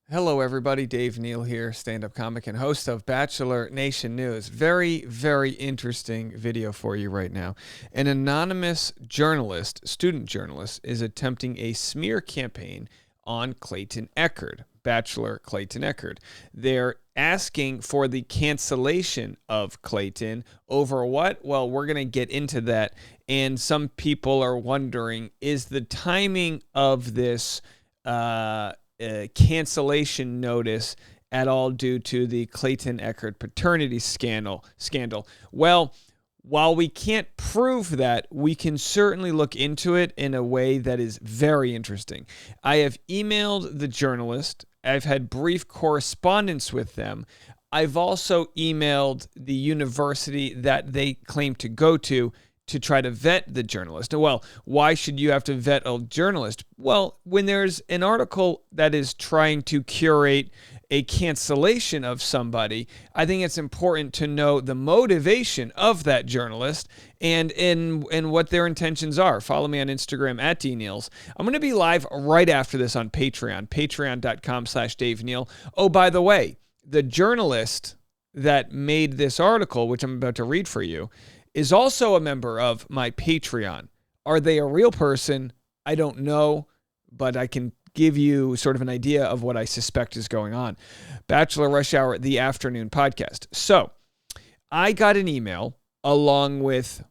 Hello, everybody. Dave Neal here, stand-up comic and host of Bachelor Nation News. Very, very interesting video for you right now. An anonymous journalist, student journalist, is attempting a smear campaign on Clayton Echard, Bachelor Clayton Echard. They're asking for the cancellation of Clayton over what? Well, we're going to get into that. And some people are wondering, is the timing of this cancellation notice at all due to the Clayton Echard paternity scandal? Well, while we can't prove that, we can certainly look into it in a way that is very interesting. I have emailed the journalist. I've had brief correspondence with them. I've also emailed the university that they claim to go to try to vet the journalist. Well, why should you have to vet a journalist? Well, when there's an article that is trying to curate a cancellation of somebody, I think it's important to know the motivation of that journalist and what their intentions are. Follow me on Instagram at DNeals. I'm going to be live right after this on Patreon, patreon.com/Dave Neal. Oh, by the way, the journalist that made this article, which I'm about to read for you, is also a member of my Patreon. Are they a real person? I don't know, but I can give you sort of an idea of what I suspect is going on. Bachelor Rush Hour, the afternoon podcast. So I got an email along with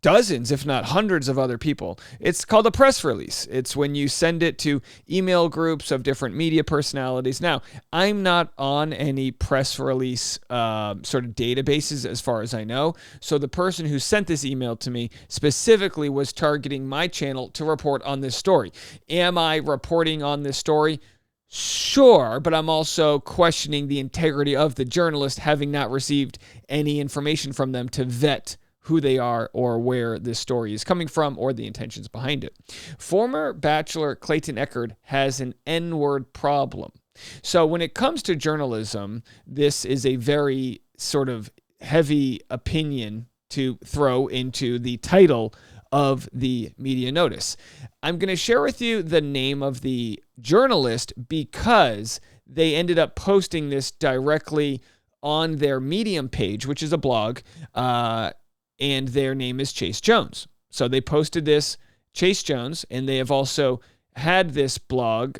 dozens, if not hundreds of other people. It's called a press release. It's when you send it to email groups of different media personalities. Now, I'm not on any press release sort of databases as far as I know. So the person who sent this email to me specifically was targeting my channel to report on this story. Am I reporting on this story? Sure, but I'm also questioning the integrity of the journalist, having not received any information from them to vet who they are or where this story is coming from or the intentions behind it. Former Bachelor Clayton Echard has an N-word problem. So when it comes to journalism, this is a very sort of heavy opinion to throw into the title of the media notice. I'm going to share with you the name of the journalist because they ended up posting this directly on their Medium page, which is a blog, and their name is Chase Jones. So they posted this, Chase Jones, and they have also had this blog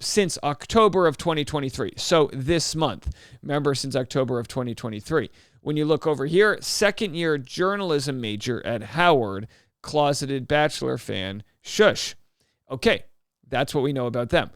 since October of 2023. So this month, remember, since October of 2023. When you look over here, second-year journalism major at Howard, closeted Bachelor fan, shush. Okay, that's what we know about them.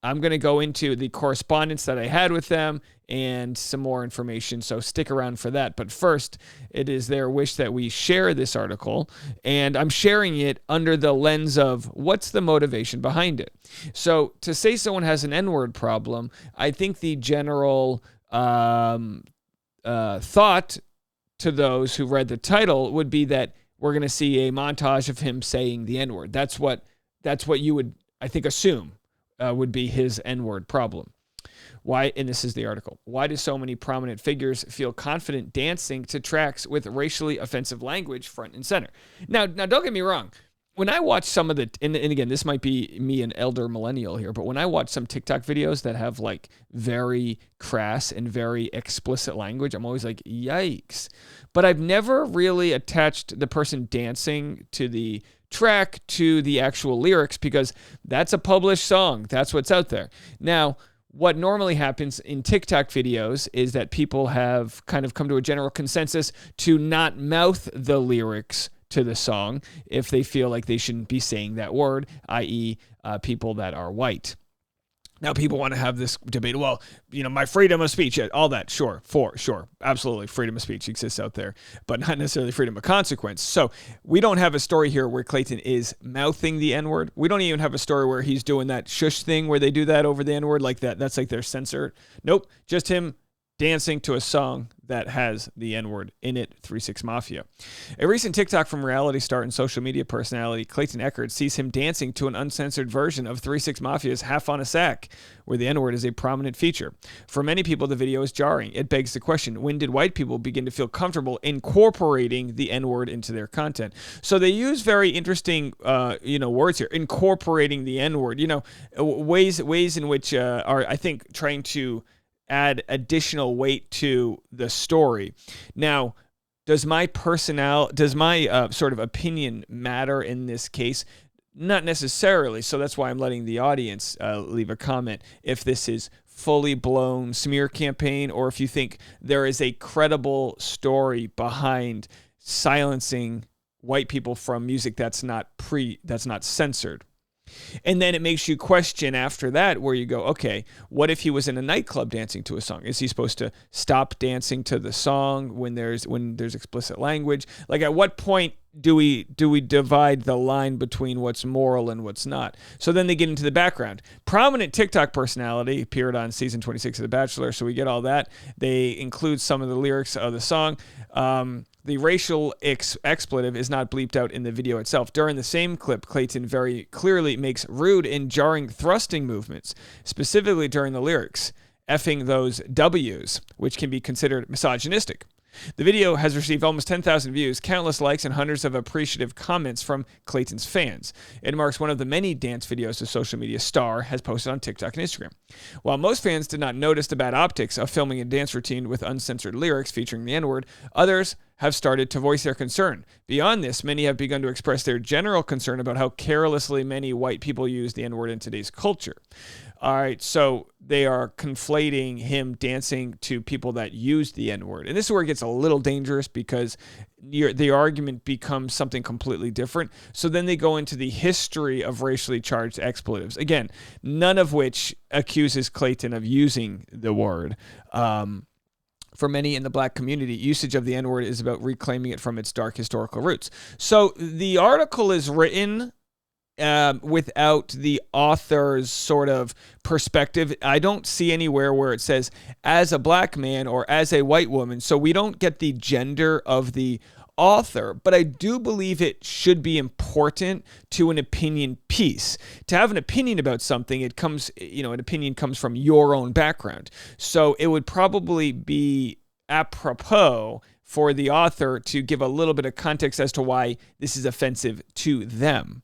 I'm going to go into the correspondence that I had with them and some more information, so stick around for that. But first, it is their wish that we share this article, and I'm sharing it under the lens of what's the motivation behind it. So to say someone has an N-word problem, I think the general thought to those who read the title would be that we're going to see a montage of him saying the N-word. That's what you would, I think, assume would be his N-word problem. Why, and this is the article, why do so many prominent figures feel confident dancing to tracks with racially offensive language front and center? Now don't get me wrong. When I watch some of the, and again, this might be me, an elder millennial here, but when I watch some TikTok videos that have like very crass and very explicit language, I'm always like, yikes. But I've never really attached the person dancing to the track to the actual lyrics because that's a published song. That's what's out there. Now, what normally happens in TikTok videos is that people have kind of come to a general consensus to not mouth the lyrics to the song if they feel like they shouldn't be saying that word, i.e. People that are white. Now, people want to have this debate. Well, my freedom of speech, all that, sure, absolutely, freedom of speech exists out there, but not necessarily freedom of consequence. So we don't have a story here where Clayton is mouthing the N-word. We don't even have a story where he's doing that shush thing where they do that over the N-word like that. That's like their censor. Nope, just him dancing to a song that has the N-word in it, 3-6 Mafia. A recent TikTok from reality star and social media personality Clayton Echard sees him dancing to an uncensored version of 3-6 Mafia's Half on a Sack, where the N-word is a prominent feature. For many people, the video is jarring. It begs the question, when did white people begin to feel comfortable incorporating the N-word into their content? So they use very interesting, words here, incorporating the N-word, ways in which are, I think, trying to add additional weight to the story. Now, does my sort of opinion matter in this case? Not necessarily. So that's why I'm letting the audience leave a comment if this is fully blown smear campaign, or if you think there is a credible story behind silencing white people from music that's not censored. And then it makes you question after that, where you go, okay, what if he was in a nightclub dancing to a song? Is he supposed to stop dancing to the song when there's explicit language? Like, at what point do we divide the line between what's moral and what's not? So then they get into the background. Prominent TikTok personality appeared on season 26 of The Bachelor, so we get all that. They include some of the lyrics of the song. The racial expletive is not bleeped out in the video itself. During the same clip, Clayton very clearly makes rude and jarring thrusting movements, specifically during the lyrics, effing those W's, which can be considered misogynistic. The video has received almost 10,000 views, countless likes, and hundreds of appreciative comments from Clayton's fans. It marks one of the many dance videos the social media star has posted on TikTok and Instagram. While most fans did not notice the bad optics of filming a dance routine with uncensored lyrics featuring the N-word, others have started to voice their concern. Beyond this, many have begun to express their general concern about how carelessly many white people use the N-word in today's culture. All right, so they are conflating him dancing to people that use the N-word. And this is where it gets a little dangerous, because the argument becomes something completely different. So then they go into the history of racially charged expletives. Again, none of which accuses Clayton of using the word. For many in the black community, usage of the N-word is about reclaiming it from its dark historical roots. So the article is written without the author's sort of perspective. I don't see anywhere where it says as a black man or as a white woman. So we don't get the gender of the author, but I do believe it should be important to an opinion piece. To have an opinion about something, an opinion comes from your own background. So it would probably be apropos for the author to give a little bit of context as to why this is offensive to them.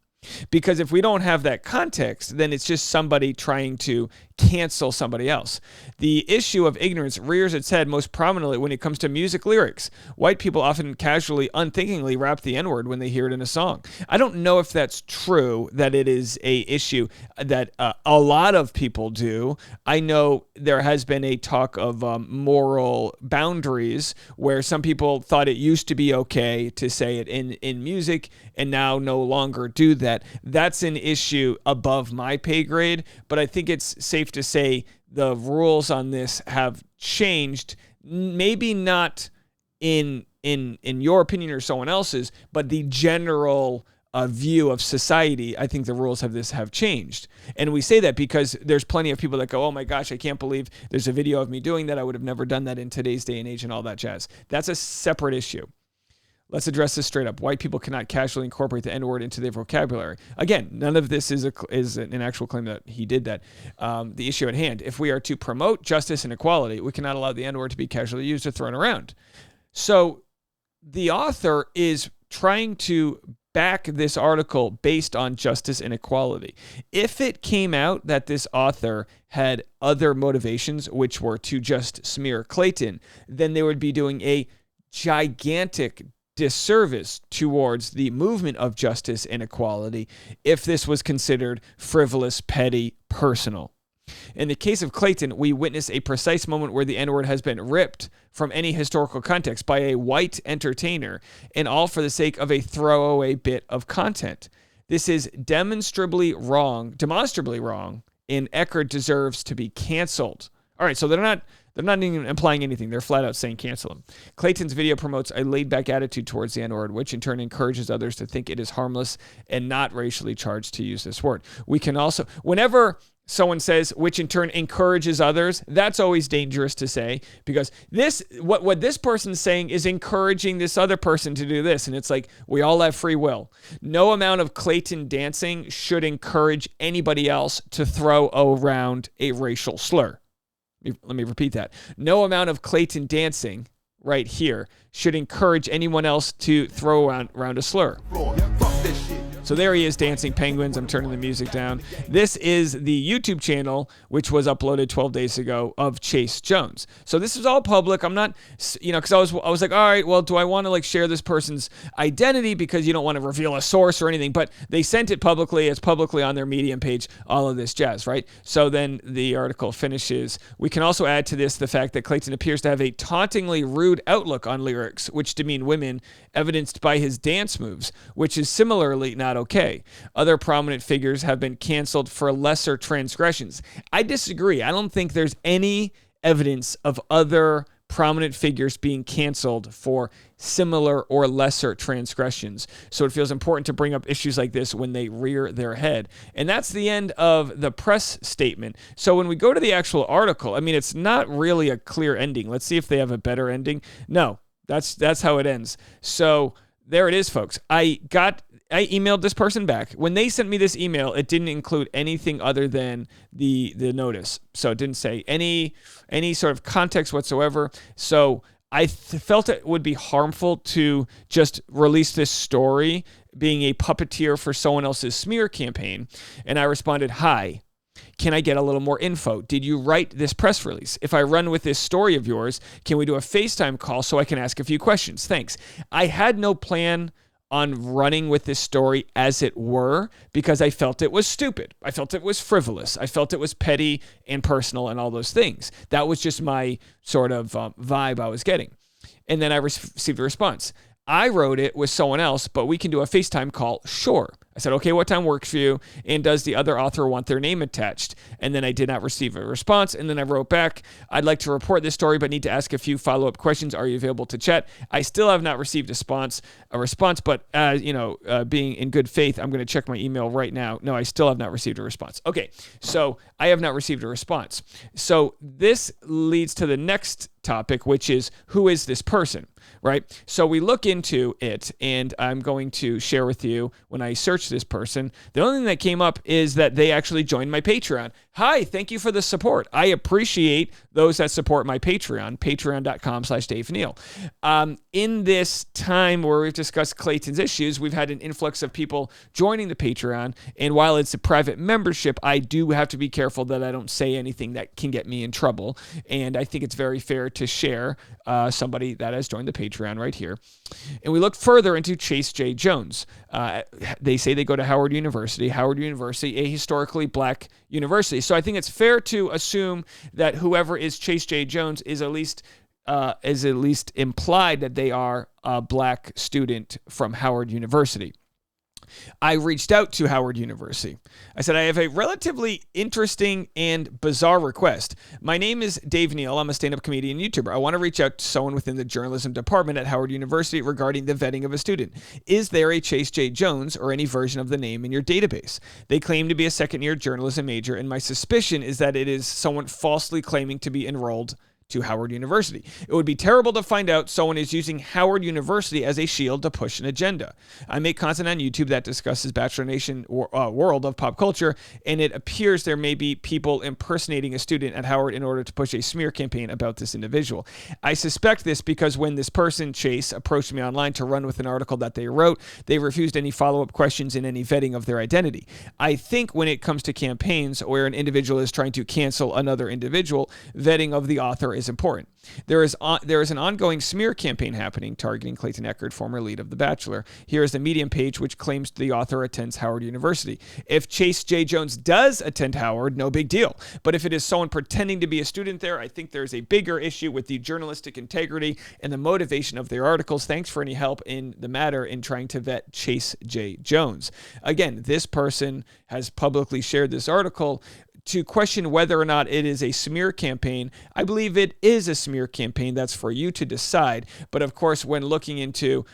Because if we don't have that context, then it's just somebody trying to cancel somebody else. The issue of ignorance rears its head most prominently when it comes to music lyrics. White people often casually, unthinkingly rap the N-word when they hear it in a song. I don't know if that's true, that it is a issue that a lot of people do. I know there has been a talk of moral boundaries where some people thought it used to be okay to say it in music and now no longer do that. That's an issue above my pay grade, but I think it's safe to say the rules on this have changed, maybe not in your opinion or someone else's, but the general view of society. I think the rules have changed. And we say that because there's plenty of people that go, oh my gosh, I can't believe there's a video of me doing that. I would have never done that in today's day and age and all that jazz. That's a separate issue. Let's address this straight up. White people cannot casually incorporate the N-word into their vocabulary. Again, none of this is an actual claim that he did that. The issue at hand, if we are to promote justice and equality, we cannot allow the N-word to be casually used or thrown around. So the author is trying to back this article based on justice and equality. If it came out that this author had other motivations, which were to just smear Clayton, then they would be doing a gigantic disservice towards the movement of justice and equality if this was considered frivolous, petty, personal. In the case of Clayton, we witness a precise moment where the N-word has been ripped from any historical context by a white entertainer, and all for the sake of a throwaway bit of content. This is demonstrably wrong, and Echard deserves to be canceled. All right, so they're not even implying anything. They're flat out saying cancel him. Clayton's video promotes a laid-back attitude towards the N-word, which in turn encourages others to think it is harmless and not racially charged to use this word. We can also, whenever Someone says, which in turn encourages others. That's always dangerous to say, because what this person's saying is encouraging this other person to do this. And it's like, we all have free will. No amount of Clayton dancing should encourage anybody else to throw around a racial slur. Let me repeat that. No amount of Clayton dancing right here should encourage anyone else to throw around a slur. So there he is dancing penguins. I'm turning the music down. This is the YouTube channel, which was uploaded 12 days ago, of Chase Jones. So this is all public. I'm not, because I was like, all right, well, do I want to share this person's identity, because you don't want to reveal a source or anything, but they sent it publicly. It's publicly on their Medium page, all of this jazz, right? So then the article finishes. We can also add to this the fact that Clayton appears to have a tauntingly rude outlook on lyrics, which demean women, evidenced by his dance moves, which is similarly not okay. Other prominent figures have been canceled for lesser transgressions. I disagree. I don't think there's any evidence of other prominent figures being canceled for similar or lesser transgressions. So it feels important to bring up issues like this when they rear their head. And that's the end of the press statement. So when we go to the actual article, it's not really a clear ending. Let's see if they have a better ending. No, that's how it ends. So there it is, folks. I emailed this person back. When they sent me this email, it didn't include anything other than the notice. So it didn't say any sort of context whatsoever. So I felt it would be harmful to just release this story being a puppeteer for someone else's smear campaign. And I responded, "Hi. Can I get a little more info? Did you write this press release? If I run with this story of yours, can we do a FaceTime call so I can ask a few questions? Thanks." I had no plan on running with this story, as it were, because I felt it was stupid. I felt it was frivolous. I felt it was petty and personal and all those things. That was just my sort of vibe I was getting. And then I received a response. "I wrote it with someone else, but we can do a FaceTime call. Sure." I said, "Okay, what time works for you? And does the other author want their name attached?" And then I did not receive a response. And then I wrote back, "I'd like to report this story, but need to ask a few follow-up questions. Are you available to chat?" I still have not received a response, but being in good faith, I'm going to check my email right now. No, I still have not received a response. Okay, so I have not received a response. So this leads to the next topic, which is, who is this person, right? So we look into it, and I'm going to share with you when I search this person. The only thing that came up is that they actually joined my Patreon. Hi, thank you for the support. I appreciate those that support my Patreon, patreon.com/Dave Neal. In this time where we've discussed Clayton's issues, we've had an influx of people joining the Patreon. And while it's a private membership, I do have to be careful that I don't say anything that can get me in trouble. And I think it's very fair to share somebody that has joined the Patreon right here. And we look further into Chase J. Jones. They say they go to Howard University, a historically black university. So I think it's fair to assume that whoever is Chase J. Jones is at least implied that they are a black student from Howard University. I reached out to Howard University. I said, "I have a relatively interesting and bizarre request. My name is Dave Neal. I'm a stand-up comedian YouTuber. I want to reach out to someone within the journalism department at Howard University regarding the vetting of a student. Is there a Chase J. Jones or any version of the name in your database? They claim to be a second-year journalism major, and my suspicion is that it is someone falsely claiming to be enrolled to Howard University. It would be terrible to find out someone is using Howard University as a shield to push an agenda. I make content on YouTube that discusses Bachelor Nation world of pop culture, and it appears there may be people impersonating a student at Howard in order to push a smear campaign about this individual. I suspect this because when this person, Chase, approached me online to run with an article that they wrote, they refused any follow-up questions and any vetting of their identity. I think when it comes to campaigns where an individual is trying to cancel another individual, vetting of the author is important. There is an ongoing smear campaign happening targeting Clayton Echard, former lead of The Bachelor. Here is the Medium page, which claims the author attends Howard University. If Chase J. Jones does attend Howard, no big deal. But if it is someone pretending to be a student there, I think there's a bigger issue with the journalistic integrity and the motivation of their articles. Thanks for any help in the matter in trying to vet Chase J. Jones. Again, this person has publicly shared this article to question whether or not it is a smear campaign, I believe it is a smear campaign. That's for you to decide. But of course, when looking into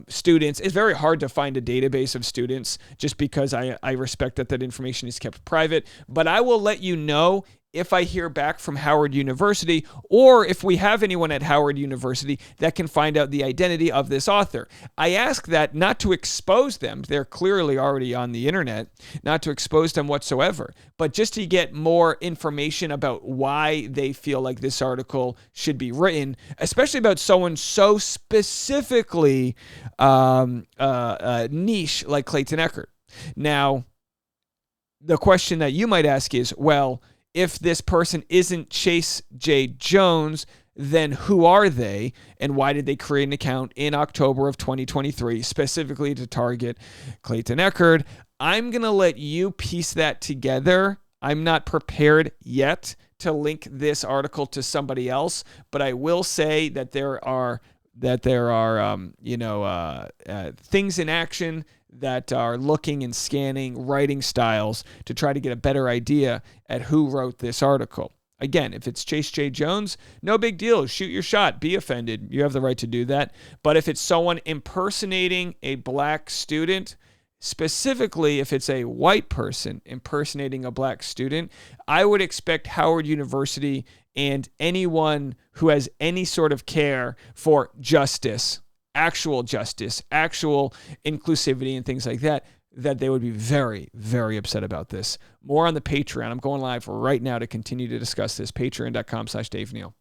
students, it's very hard to find a database of students just because I respect that information is kept private. But I will let you know if I hear back from Howard University, or if we have anyone at Howard University that can find out the identity of this author. I ask that not to expose them. They're clearly already on the internet, not to expose them whatsoever, but just to get more information about why they feel like this article should be written, especially about someone so specifically niche like Clayton Echard. Now, the question that you might ask is, well, if this person isn't Chase J. Jones, then who are they, and why did they create an account in October of 2023 specifically to target Clayton Echard? I'm going to let you piece that together. I'm not prepared yet to link this article to somebody else, but I will say that there are things in action that are looking and scanning writing styles to try to get a better idea at who wrote this article. Again, if it's Chase J. Jones, no big deal. Shoot your shot. Be offended. You have the right to do that. But if it's someone impersonating a black student, specifically if it's a white person impersonating a black student, I would expect Howard University and anyone who has any sort of care for justice, actual inclusivity and things like that, that they would be very, very upset about this. More on the Patreon. I'm going live right now to continue to discuss this. Patreon.com/Dave Neal.